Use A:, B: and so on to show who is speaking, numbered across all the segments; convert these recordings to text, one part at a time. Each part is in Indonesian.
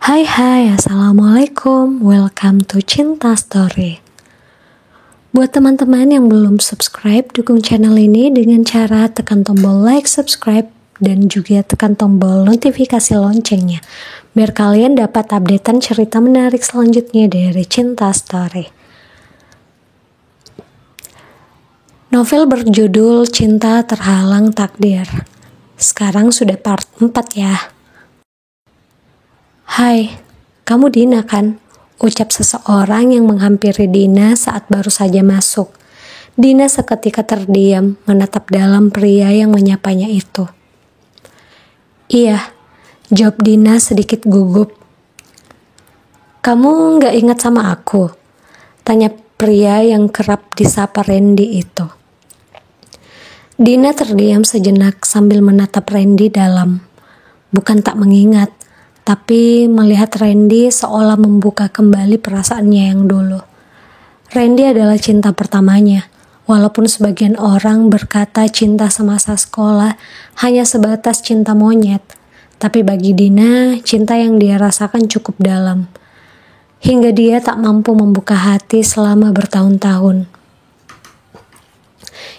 A: Hai, Assalamualaikum, welcome to Cinta Story. Buat teman-teman yang belum subscribe, dukung channel ini dengan cara tekan tombol like, subscribe, dan juga tekan tombol notifikasi loncengnya, biar kalian dapat updatean cerita menarik selanjutnya dari Cinta Story. Novel berjudul Cinta Terhalang Takdir. Sekarang sudah part 4 ya. Hai, kamu Dina kan? Ucap seseorang yang menghampiri Dina saat baru saja masuk. Dina seketika terdiam, menatap dalam pria yang menyapanya itu. Iya, jawab Dina sedikit gugup. Kamu gak ingat sama aku? Tanya pria yang kerap disapa Randy itu. Dina terdiam sejenak sambil menatap Randy dalam. Bukan tak mengingat, tapi melihat Randy seolah membuka kembali perasaannya yang dulu. Randy adalah cinta pertamanya, walaupun sebagian orang berkata cinta semasa sekolah hanya sebatas cinta monyet, tapi bagi Dina, cinta yang dia rasakan cukup dalam, hingga dia tak mampu membuka hati selama bertahun-tahun.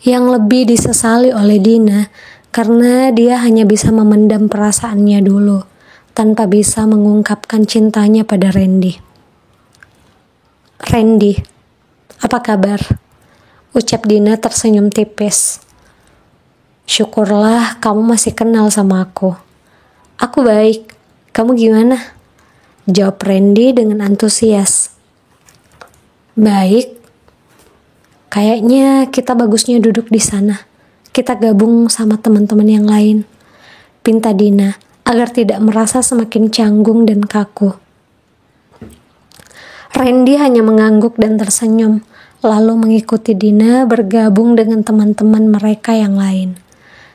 A: Yang lebih disesali oleh Dina, karena dia hanya bisa memendam perasaannya dulu, tanpa bisa mengungkapkan cintanya pada Randy. Randy, apa kabar? Ucap Dina tersenyum tipis. Syukurlah kamu masih kenal sama aku. Aku baik, kamu gimana? Jawab Randy dengan antusias. Baik. Kayaknya kita bagusnya duduk di sana. Kita gabung sama teman-teman yang lain. Pinta Dina, agar tidak merasa semakin canggung dan kaku. Randy hanya mengangguk dan tersenyum, lalu mengikuti Dina bergabung dengan teman-teman mereka yang lain.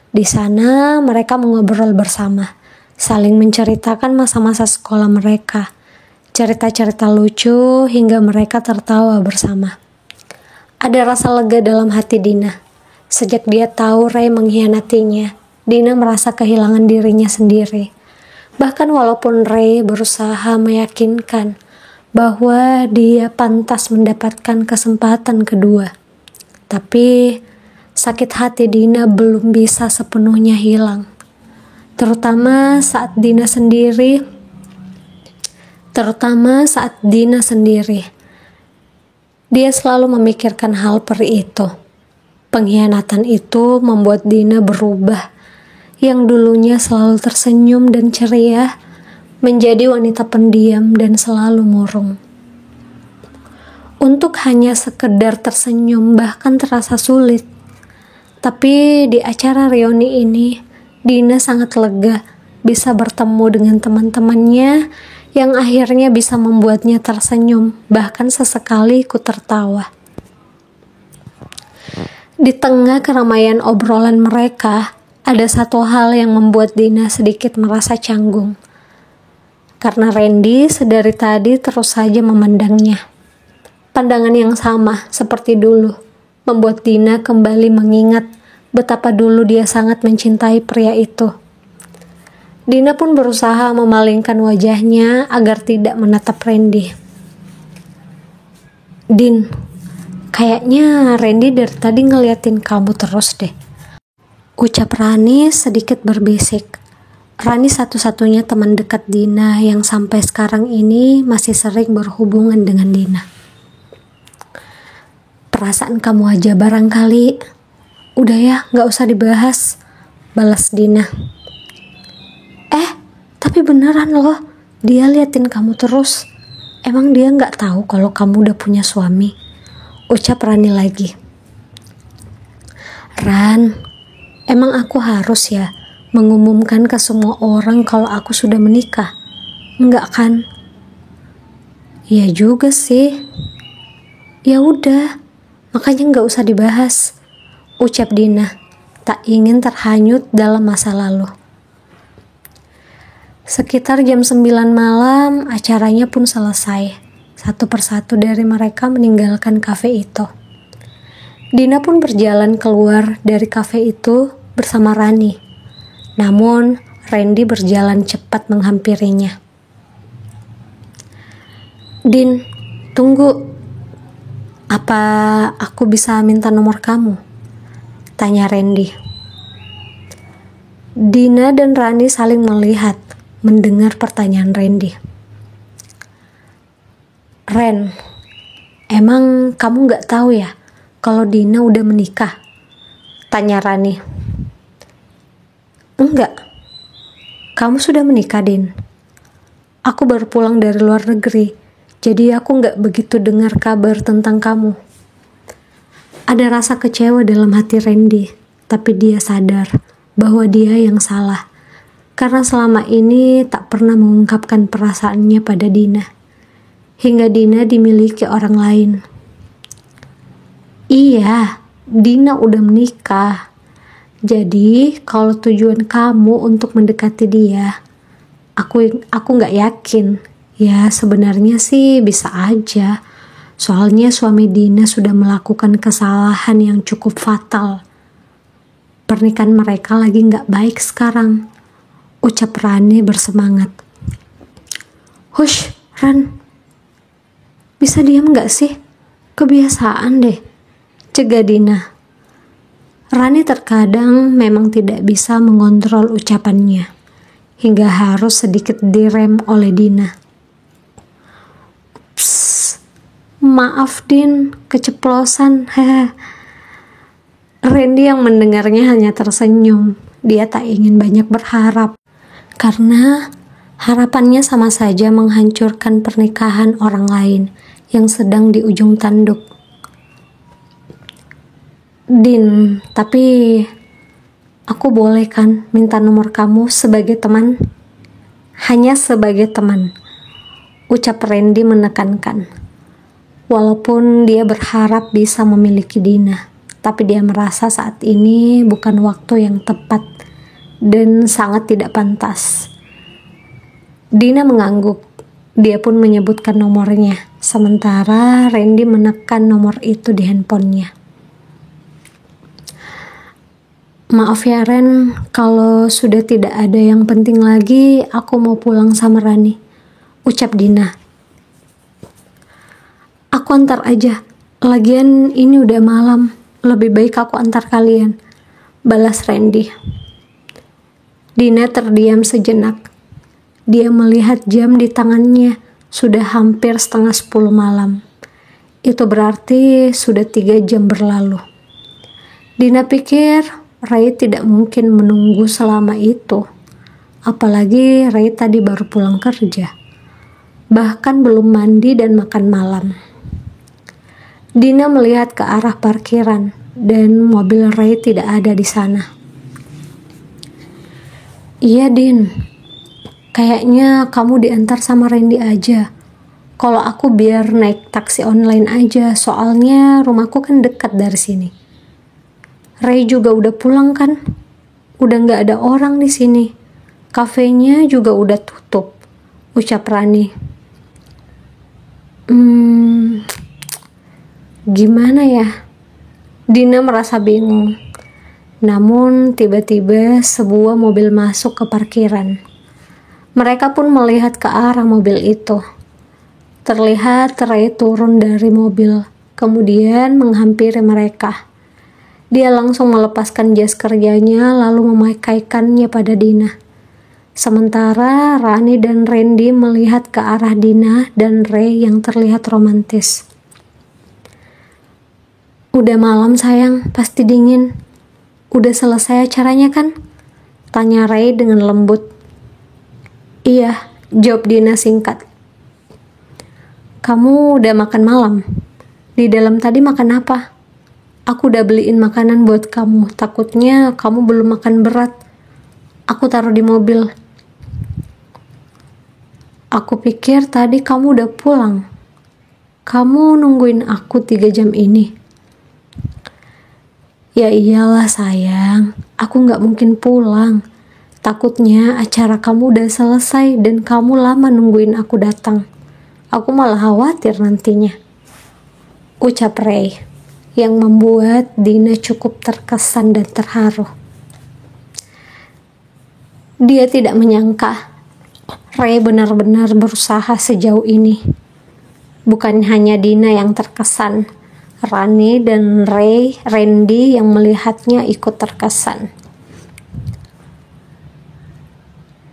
A: Di sana mereka mengobrol bersama, saling menceritakan masa-masa sekolah mereka, cerita-cerita lucu hingga mereka tertawa bersama. Ada rasa lega dalam hati Dina. Sejak dia tahu Ray mengkhianatinya, Dina merasa kehilangan dirinya sendiri. Bahkan walaupun Ray berusaha meyakinkan bahwa dia pantas mendapatkan kesempatan kedua, tapi sakit hati Dina belum bisa sepenuhnya hilang. Terutama saat Dina sendiri. Dia selalu memikirkan hal peri itu. Pengkhianatan itu membuat Dina berubah. Yang dulunya selalu tersenyum dan ceria, menjadi wanita pendiam dan selalu murung. Untuk hanya sekedar tersenyum bahkan terasa sulit. Tapi di acara reuni ini, Dina sangat lega bisa bertemu dengan teman-temannya yang akhirnya bisa membuatnya tersenyum, bahkan sesekali ikut tertawa. Di tengah keramaian obrolan mereka, ada satu hal yang membuat Dina sedikit merasa canggung. Karena Randy sedari tadi terus saja memandangnya. Pandangan yang sama seperti dulu, membuat Dina kembali mengingat betapa dulu dia sangat mencintai pria itu. Dina pun berusaha memalingkan wajahnya agar tidak menatap Randy. Din, kayaknya Randy dari tadi ngeliatin kamu terus deh. Ucap Rani sedikit berbisik. Rani satu-satunya teman dekat Dina yang sampai sekarang ini masih sering berhubungan dengan Dina. Perasaan kamu aja barangkali. Udah ya, gak usah dibahas, balas Dina. Tapi beneran loh, dia liatin kamu terus. Emang dia gak tahu kalau kamu udah punya suami? Ucap Rani lagi. Ran, emang aku harus ya mengumumkan ke semua orang kalau aku sudah menikah? Enggak kan? Iya juga sih. Ya udah, makanya enggak usah dibahas, ucap Dina, tak ingin terhanyut dalam masa lalu. Sekitar jam 9 malam, acaranya pun selesai. Satu persatu dari mereka meninggalkan kafe itu. Dina pun berjalan keluar dari kafe itu bersama Rani. Namun, Randy berjalan cepat menghampirinya. Din, tunggu. Apa aku bisa minta nomor kamu? Tanya Randy. Dina dan Rani saling melihat, mendengar pertanyaan Randy. Ren, emang kamu gak tahu ya kalau Dina udah menikah? Tanya Rani. Enggak. Kamu sudah menikah, Din? Aku baru pulang dari luar negeri, jadi aku gak begitu dengar kabar tentang kamu. Ada rasa kecewa dalam hati Randy, tapi dia sadar bahwa dia yang salah, karena selama ini tak pernah mengungkapkan perasaannya pada Dina, hingga Dina dimiliki orang lain. Iya, Dina udah menikah. Jadi, kalau tujuan kamu untuk mendekati dia, aku nggak yakin. Ya, sebenarnya sih bisa aja. Soalnya suami Dina sudah melakukan kesalahan yang cukup fatal. Pernikahan mereka lagi nggak baik sekarang, ucap Rani bersemangat. Hush, Ran. Bisa diam nggak sih? Kebiasaan deh, cegah Dina. Rani terkadang memang tidak bisa mengontrol ucapannya, hingga harus sedikit direm oleh Dina. Psst, maaf Din, keceplosan. Randy yang mendengarnya hanya tersenyum. Dia tak ingin banyak berharap, karena harapannya sama saja menghancurkan pernikahan orang lain yang sedang di ujung tanduk. Din, tapi aku boleh kan minta nomor kamu sebagai teman? Hanya sebagai teman, ucap Randy menekankan. Walaupun dia berharap bisa memiliki Dina, tapi dia merasa saat ini bukan waktu yang tepat dan sangat tidak pantas. Dina mengangguk. Dia pun menyebutkan nomornya, sementara Randy menekan nomor itu di handphonenya. Maaf ya Ren, kalau sudah tidak ada yang penting lagi, aku mau pulang sama Rani, ucap Dina. Aku antar aja, lagian ini udah malam, lebih baik aku antar kalian, balas Randy. Dina terdiam sejenak. Dia melihat jam di tangannya, sudah hampir 9:30 malam. Itu berarti sudah 3 jam berlalu. Dina pikir Ray tidak mungkin menunggu selama itu. Apalagi Ray tadi baru pulang kerja. Bahkan belum mandi dan makan malam. Dina melihat ke arah parkiran dan mobil Ray tidak ada di sana. Iya Din, kayaknya kamu diantar sama Randy aja. Kalau aku biar naik taksi online aja, soalnya rumahku kan dekat dari sini. Ray juga udah pulang kan? Udah nggak ada orang di sini. Kafenya juga udah tutup, ucap Rani. Gimana ya? Dina merasa bingung. Namun tiba-tiba sebuah mobil masuk ke parkiran. Mereka pun melihat ke arah mobil itu. Terlihat Ray turun dari mobil, kemudian menghampiri mereka. Dia langsung melepaskan jas kerjanya lalu memakaikannya pada Dina. Sementara Rani dan Randy melihat ke arah Dina dan Ray yang terlihat romantis. Udah malam sayang, pasti dingin. Udah selesai acaranya kan? Tanya Ray dengan lembut. Iya, jawab Dina singkat. Kamu udah makan malam? Di dalam tadi makan apa? Aku udah beliin makanan buat kamu, takutnya kamu belum makan berat. Aku taruh di mobil. Aku pikir tadi kamu udah pulang. Kamu nungguin aku 3 jam ini. Ya iyalah sayang, aku gak mungkin pulang. Takutnya acara kamu udah selesai dan kamu lama nungguin aku datang. Aku malah khawatir nantinya, ucap Ray, yang membuat Dina cukup terkesan dan terharu. Dia tidak menyangka Ray benar-benar berusaha sejauh ini. Bukan hanya Dina yang terkesan, Rani dan Randy yang melihatnya ikut terkesan.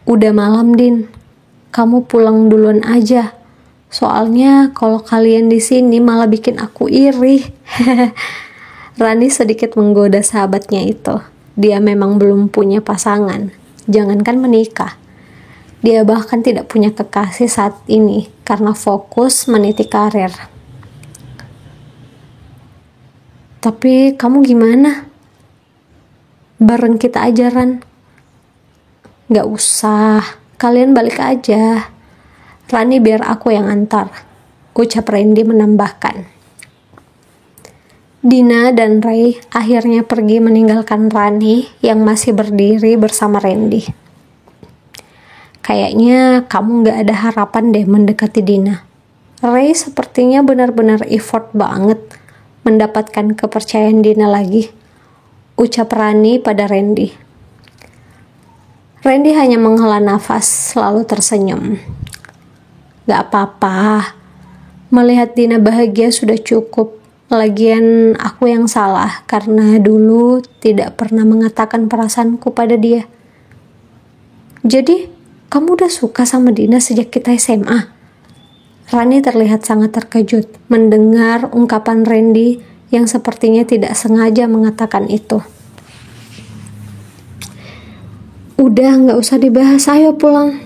A: Udah malam, Din. Kamu pulang duluan aja. Soalnya kalau kalian di sini malah bikin aku iri. Rani sedikit menggoda sahabatnya itu. Dia memang belum punya pasangan, jangankan menikah. Dia bahkan tidak punya kekasih saat ini karena fokus meniti karir. Tapi kamu gimana? Bareng kita aja, Ran. Gak usah, kalian balik aja. Rani biar aku yang antar, ucap Randy menambahkan. Dina dan Ray akhirnya pergi meninggalkan Rani yang masih berdiri bersama Randy. Kayaknya kamu gak ada harapan deh mendekati Dina. Ray sepertinya benar-benar effort banget mendapatkan kepercayaan Dina lagi, ucap Rani pada Randy. Randy hanya menghela nafas lalu tersenyum. Gak apa-apa, melihat Dina bahagia sudah cukup. Lagian aku yang salah karena dulu tidak pernah mengatakan perasaanku pada dia. Jadi, kamu udah suka sama Dina sejak kita SMA? Rani terlihat sangat terkejut mendengar ungkapan Randy yang sepertinya tidak sengaja mengatakan itu. Udah, gak usah dibahas, ayo pulang.